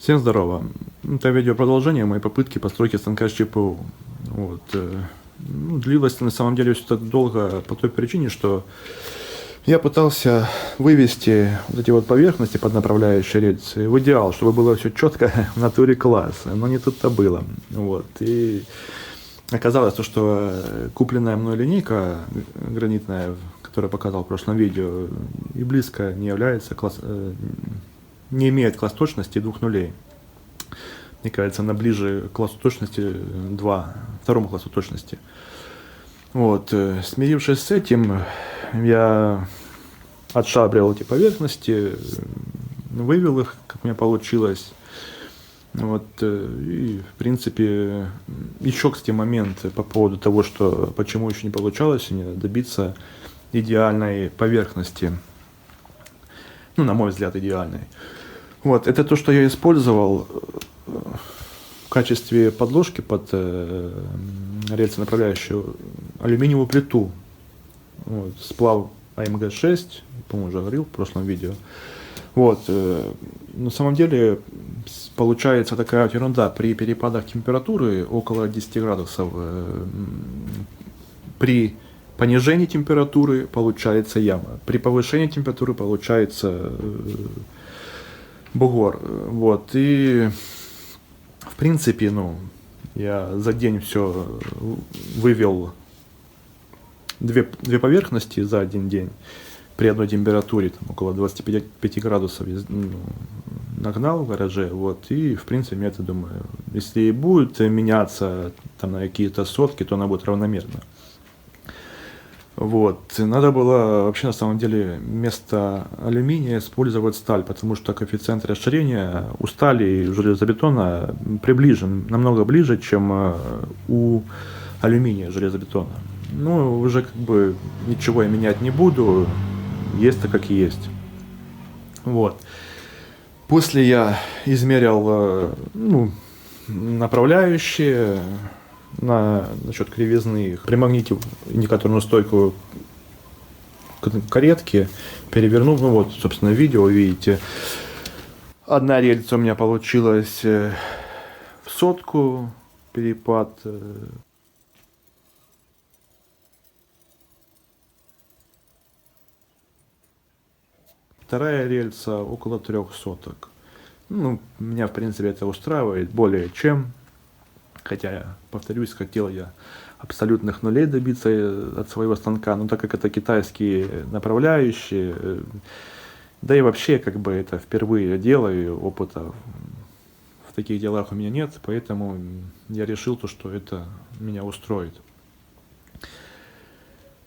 Всем здорово. Это видео продолжение моей попытки постройки станка с ЧПУ. Длилось на самом деле все так долго по той причине, что я пытался вывести вот эти вот поверхности под направляющие рельсы в идеал, чтобы было все четко в натуре класс, но не тут-то было. И оказалось то, что купленная мной линейка гранитная, которую я показал в прошлом видео, и близко не является не имеет класс точности 2 нулей. Мне кажется, она ближе к классу точности 2, второму классу точности. Смирившись с этим, я отшабрил эти поверхности, вывел их, как у меня получилось. И, в принципе, еще, кстати, момент по поводу того, что почему еще не получалось добиться идеальной поверхности. На мой взгляд, идеальной. Это то, что я использовал в качестве подложки под рельсонаправляющую алюминиевую плиту. Сплав АМГ-6, по-моему, уже говорил в прошлом видео. На самом деле получается такая вот ерунда. При перепадах температуры около 10 градусов, при понижении температуры получается яма, при повышении температуры получается бугор. И в принципе, я за день все вывел две поверхности за один день при одной температуре, около 25 градусов нагнал в гараже. И в принципе, я думаю, если и будет меняться на какие-то сотки, то она будет равномерно. Надо было вообще на самом деле вместо алюминия использовать сталь, потому что коэффициент расширения у стали и железобетона приближен, намного ближе, чем у алюминия железобетона. Уже ничего я менять не буду, есть так как есть. После я измерял направляющие, насчет кривизны, примагнитив индикаторную стойку к каретке, перевернул, собственно, видео видите. Одна рельса у меня получилась в 100 перепад. Вторая рельса около 300. Меня, в принципе, это устраивает более чем. Хотя, повторюсь, хотел я абсолютных нулей добиться от своего станка, но так как это китайские направляющие, да и вообще, это впервые делаю, опыта в таких делах у меня нет, поэтому я решил что это меня устроит.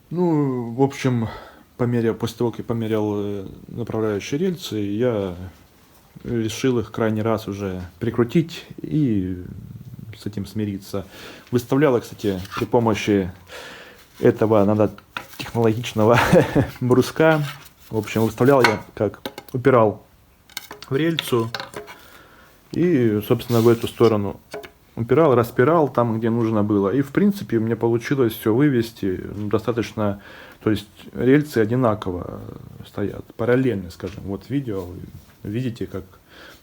В общем, после того, как я померял направляющие рельсы, я решил их крайний раз уже прикрутить и с этим смириться. Выставлял я, кстати, при помощи этого технологичного бруска. В общем, выставлял я, как упирал в рельсу и, собственно, в эту сторону упирал, распирал там, где нужно было. И, в принципе, мне получилось все вывести достаточно, то есть рельсы одинаково стоят, параллельно, скажем. Видео, видите,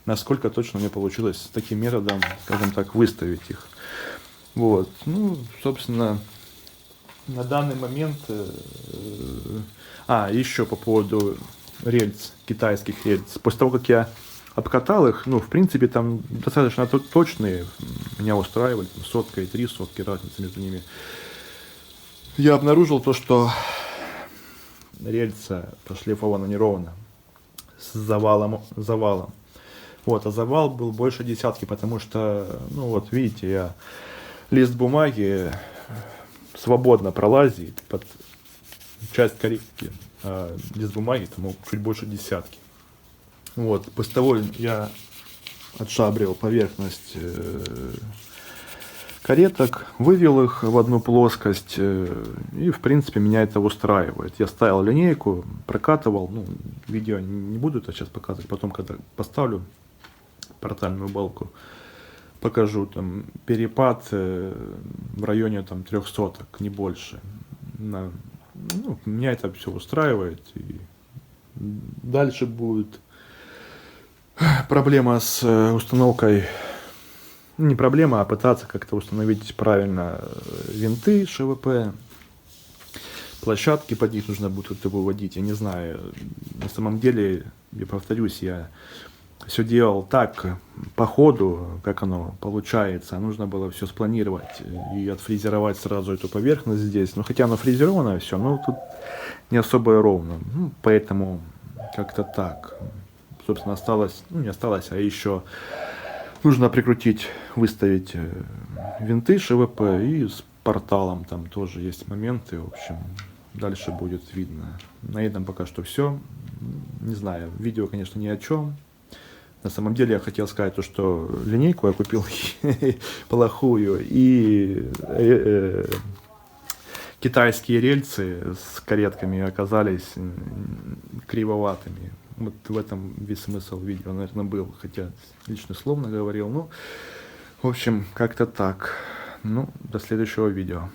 насколько точно мне получилось с таким методом, скажем так, выставить их. Собственно, на данный момент... еще по поводу рельс, китайских рельс. После того, как я обкатал их, в принципе, там достаточно точные, меня устраивали, 100 и 3 сотки, разница между ними. Я обнаружил то, что рельса прошлифована неровно, с завалом. А завал был больше десятки, потому что, видите, лист бумаги свободно пролазит под часть каретки, а лист бумаги там чуть больше десятки. После того я отшабрил поверхность кареток, вывел их в одну плоскость, и, в принципе, меня это устраивает. Я ставил линейку, прокатывал, видео не буду это сейчас показывать, потом, когда поставлю портальную балку, покажу, перепад в районе 300, не больше. Меня это все устраивает, и дальше будет Проблема с установкой, ну, не проблема, а пытаться как-то установить правильно винты ШВП, площадки под них нужно будет это выводить. Я не знаю, на самом деле, я повторюсь, я все делал так, по ходу, как оно получается. Нужно было все спланировать и отфрезеровать сразу эту поверхность здесь. Ну, хотя оно фрезеровано все, но тут не особо ровно. Ну, поэтому как-то так. Собственно, осталось, ну, не осталось, а еще нужно прикрутить, выставить винты ШВП и с порталом там тоже есть моменты. В общем, дальше будет видно. На этом пока что все. Не знаю, видео, конечно, ни о чем. На самом деле я хотел сказать то, что линейку я купил плохую, и китайские рельсы с каретками оказались кривоватыми. Вот в этом весь смысл видео, наверное, был, хотя лично словно говорил. Ну, в общем, как-то так. Ну, до следующего видео.